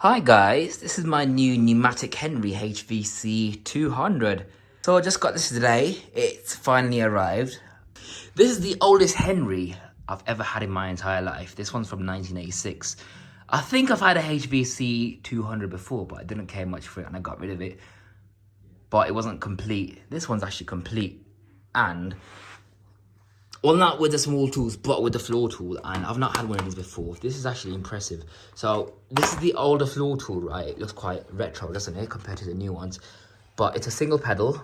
Hi guys, this is my new Numatic Henry HVC200. So I just got this today, it's finally arrived. This is the oldest Henry I've ever had in my entire life. This one's from 1986. I think I've had a HVC200 before, but I didn't care much for it and I got rid of it. But it wasn't complete. This one's actually complete. And, well, not with the small tools, but with the floor tool. And I've not had one of these before. This is actually impressive. So this is the older floor tool, right? It looks quite retro, doesn't it, compared to the new ones. But it's a single pedal.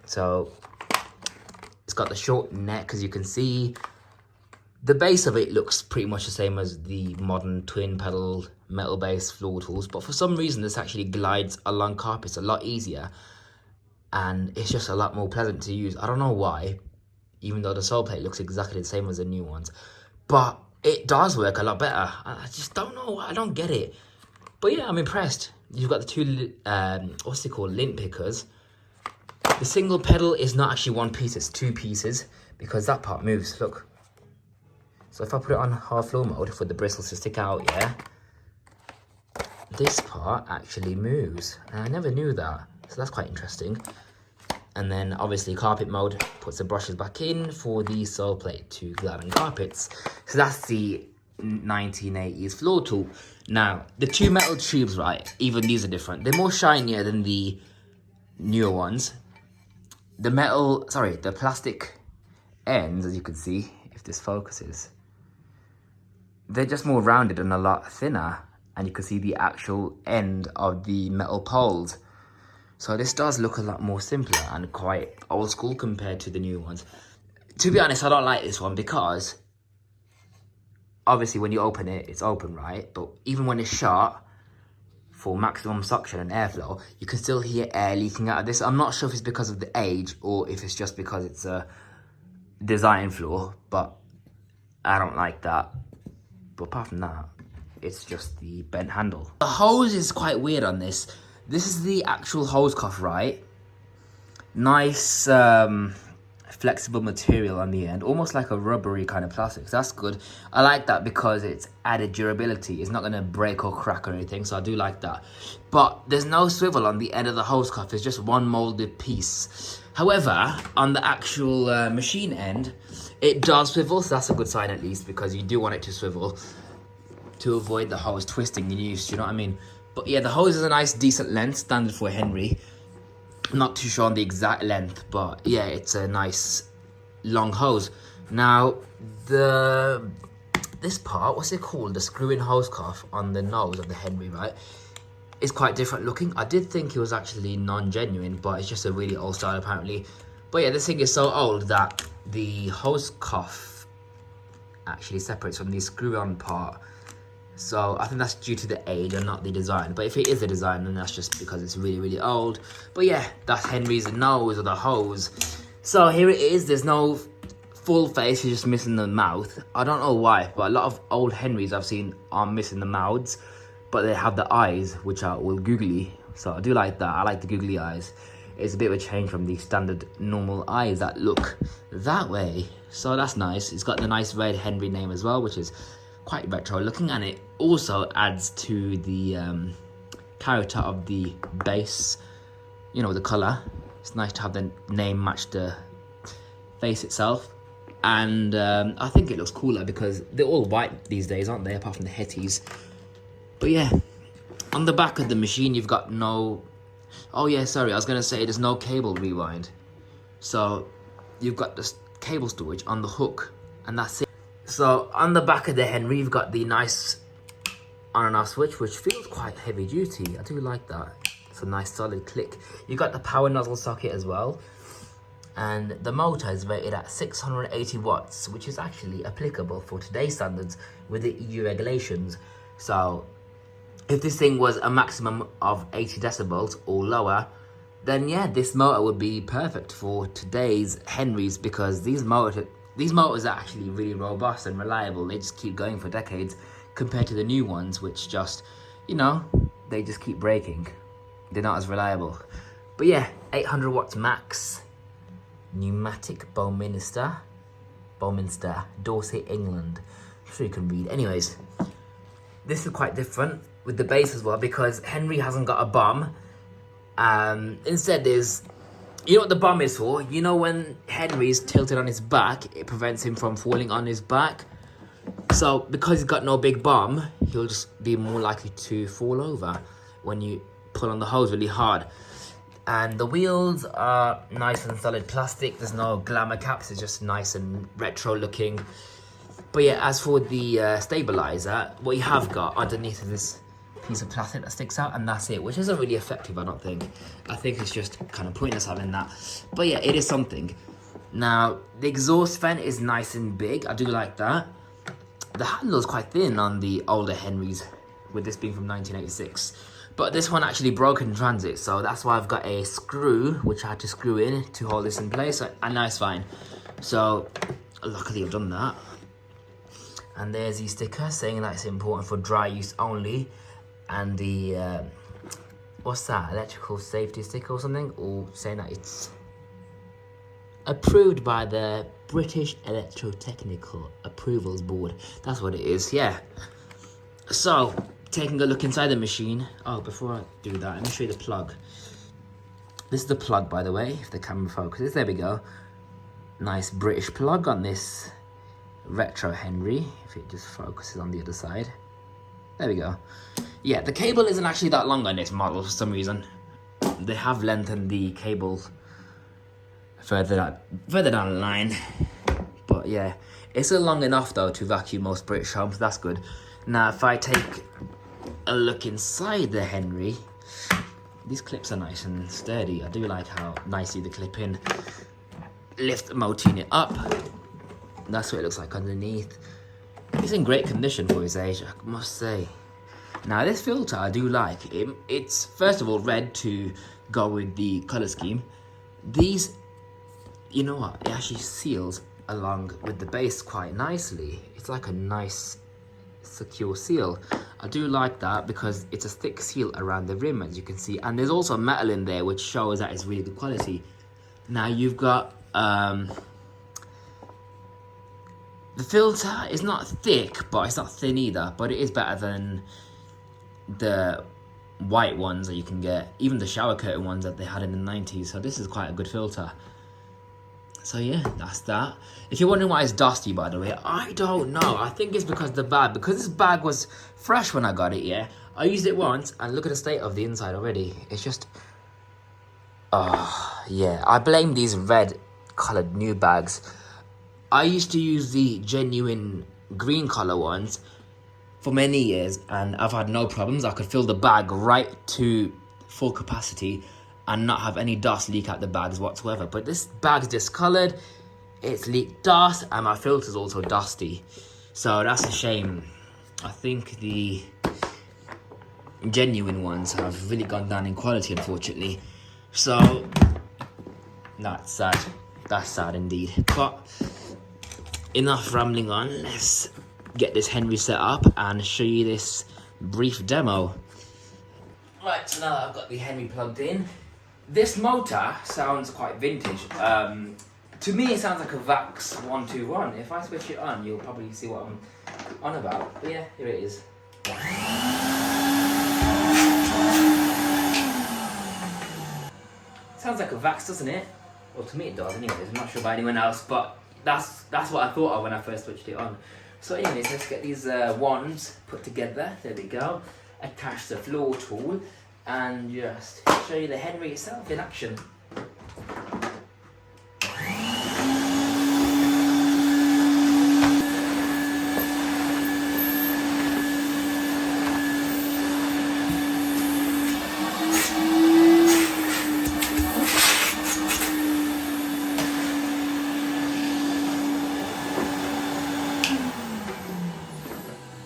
So it's got the short neck, as you can see. The base of it looks pretty much the same as the modern twin pedal metal base floor tools. But for some reason, this actually glides along carpets a lot easier. And it's just a lot more pleasant to use. I don't know why, even though the sole plate looks exactly the same as the new ones. But it does work a lot better. I just don't know why, I don't get it. But yeah, I'm impressed. You've got the two, what's it called, lint pickers. The single pedal is not actually one piece, it's two pieces, because that part moves, look. So if I put it on hard floor mode for the bristles to stick out, yeah, this part actually moves. And I never knew that, so that's quite interesting. And then obviously carpet mode puts the brushes back in for the sole plate to glide on carpets. So that's the 1980s floor tool. Now, the two metal tubes, right, even these are different. They're more shinier than the newer ones. The plastic ends, as you can see, if this focuses, they're just more rounded and a lot thinner. And you can see the actual end of the metal poles. So this does look a lot more simpler and quite old school compared to the new ones. To be honest, I don't like this one because obviously when you open it, it's open, right? But even when it's shut, for maximum suction and airflow, you can still hear air leaking out of this. I'm not sure if it's because of the age or if it's just because it's a design flaw, but I don't like that. But apart from that, it's just the bent handle. The hose is quite weird on this. This is the actual hose cuff, right? Nice flexible material on the end, almost like a rubbery kind of plastic. So that's good. I like that because it's added durability. It's not going to break or crack or anything, so I do like that. But there's no swivel on the end of the hose cuff. It's just one molded piece. However, on the actual machine end, it does swivel, so that's a good sign at least, because you do want it to swivel to avoid the hose twisting in use, you know what I mean? But yeah, the hose is a nice decent length, standard for a Henry. Not too sure on the exact length, but yeah, it's a nice long hose. Now, this part, what's it called? The screw-in hose cuff on the nose of the Henry, right? Is quite different looking. I did think it was actually non-genuine, but it's just a really old style apparently. But yeah, this thing is so old that the hose cuff actually separates from the screw-on part. So I think that's due to the age and not the design. But if it is a design, then that's just because it's really, really old. But yeah, that's Henry's nose or the hose. So here it is. There's no full face. You're just missing the mouth. I don't know why, but a lot of old Henrys I've seen are missing the mouths. But they have the eyes, which are all googly. So I do like that. I like the googly eyes. It's a bit of a change from the standard normal eyes that look that way. So that's nice. It's got the nice red Henry name as well, which is quite retro looking, and it also adds to the character of the base, you know, the color. It's nice to have the name match the face itself, and I think it looks cooler because they're all white these days, aren't they, apart from the Hetties. But yeah, on the back of the machine you've got no, oh yeah, sorry, I was gonna say there's no cable rewind, so you've got the cable storage on the hook, and that's it. So on the back of the Henry, you've got the nice on and off switch, which feels quite heavy duty. I do like that. It's a nice solid click. You've got the power nozzle socket as well. And the motor is rated at 680 watts, which is actually applicable for today's standards with the EU regulations. So if this thing was a maximum of 80 decibels or lower, then yeah, this motor would be perfect for today's Henrys, because these motors are actually really robust and reliable. They just keep going for decades compared to the new ones, which just, you know, they just keep breaking. They're not as reliable. But yeah, 800 watts max. Numatic Bowminster, Dorset, England. I'm sure you can read. Anyways, this is quite different. with the base as well, because Henry hasn't got a bomb. Instead there's, you know what the bomb is for? You know when Henry's tilted on his back, it prevents him from falling on his back. So because he's got no big bomb, he'll just be more likely to fall over when you pull on the hose really hard. And the wheels are nice and solid plastic. There's no glamour caps, it's just nice and retro looking. But yeah, as for the stabilizer, what you have got underneath is this piece of plastic that sticks out, and that's it, which isn't really effective, I don't think. I think it's just kind of pointless having that. But yeah, it is something. Now, the exhaust vent is nice and big. I do like that. The handle is quite thin on the older Henrys, with this being from 1986. But this one actually broke in transit, so that's why I've got a screw, which I had to screw in to hold this in place, and now it's fine. So, luckily I've done that. And there's the sticker saying that it's important for dry use only. And the, what's that, electrical safety sticker or something? Or saying that it's approved by the British Electrotechnical Approvals Board. That's what it is, yeah. So, taking a look inside the machine. Oh, before I do that, let me show you the plug. This is the plug, by the way, if the camera focuses. There we go. Nice British plug on this retro Henry, if it just focuses on the other side. There we go. Yeah, the cable isn't actually that long on this model for some reason. They have lengthened the cable further down the line. But yeah, it's still long enough though to vacuum most British homes. That's good. Now, if I take a look inside the Henry, these clips are nice and sturdy. I do like how nicely they clip in. Lift the motor unit up. That's what it looks like underneath. It's in great condition for his age, I must say. Now, this filter I do like. It's first of all red to go with the color scheme. These, you know what, it actually seals along with the base quite nicely. It's like a nice secure seal. I do like that because it's a thick seal around the rim, as you can see, and there's also metal in there which shows that it's really good quality. Now you've got the filter is not thick, but it's not thin either, but it is better than the white ones that you can get, even the shower curtain ones that they had in the 90s. So this is quite a good filter. So yeah, that's that. If you're wondering why it's dusty, by the way, I don't know. I think it's because because this bag was fresh when I got it, yeah. I used it once, and look at the state of the inside already. It's just, yeah. I blame these red coloured new bags. I used to use the genuine green colour ones for many years, and I've had no problems. I could fill the bag right to full capacity and not have any dust leak out the bags whatsoever. But this bag's discoloured, it's leaked dust, and my filter's also dusty. So that's a shame. I think the genuine ones have really gone down in quality, unfortunately. So that's sad. That's sad indeed. But enough rambling on. Let's get this Henry set up and show you this brief demo. Right, so now that I've got the Henry plugged in, this motor sounds quite vintage. To me, it sounds like a VAX 121. If I switch it on, you'll probably see what I'm on about. But yeah, here it is. Sounds like a VAX, doesn't it? Well, to me it does anyways. I'm not sure about anyone else, but that's what I thought of when I first switched it on. So anyways, let's get these wands put together. There we go. Attach the floor tool and just show you the Henry itself in action.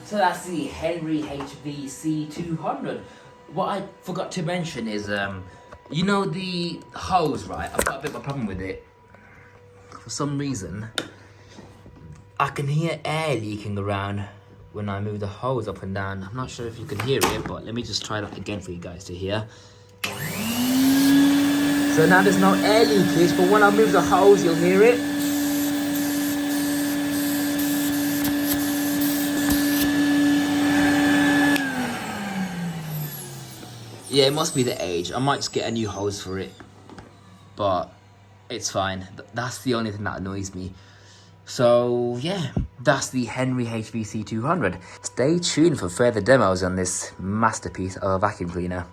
So that's the Henry HVC200. What I forgot to mention is, you know the hose, right? I've got a bit of a problem with it. For some reason, I can hear air leaking around when I move the hose up and down. I'm not sure if you can hear it, but let me just try that again for you guys to hear. So now there's no air leakage, but when I move the hose, you'll hear it. Yeah, it must be the age. I might just get a new hose for it, but it's fine. That's the only thing that annoys me. So yeah, that's the Henry HVC200. Stay tuned for further demos on this masterpiece of a vacuum cleaner.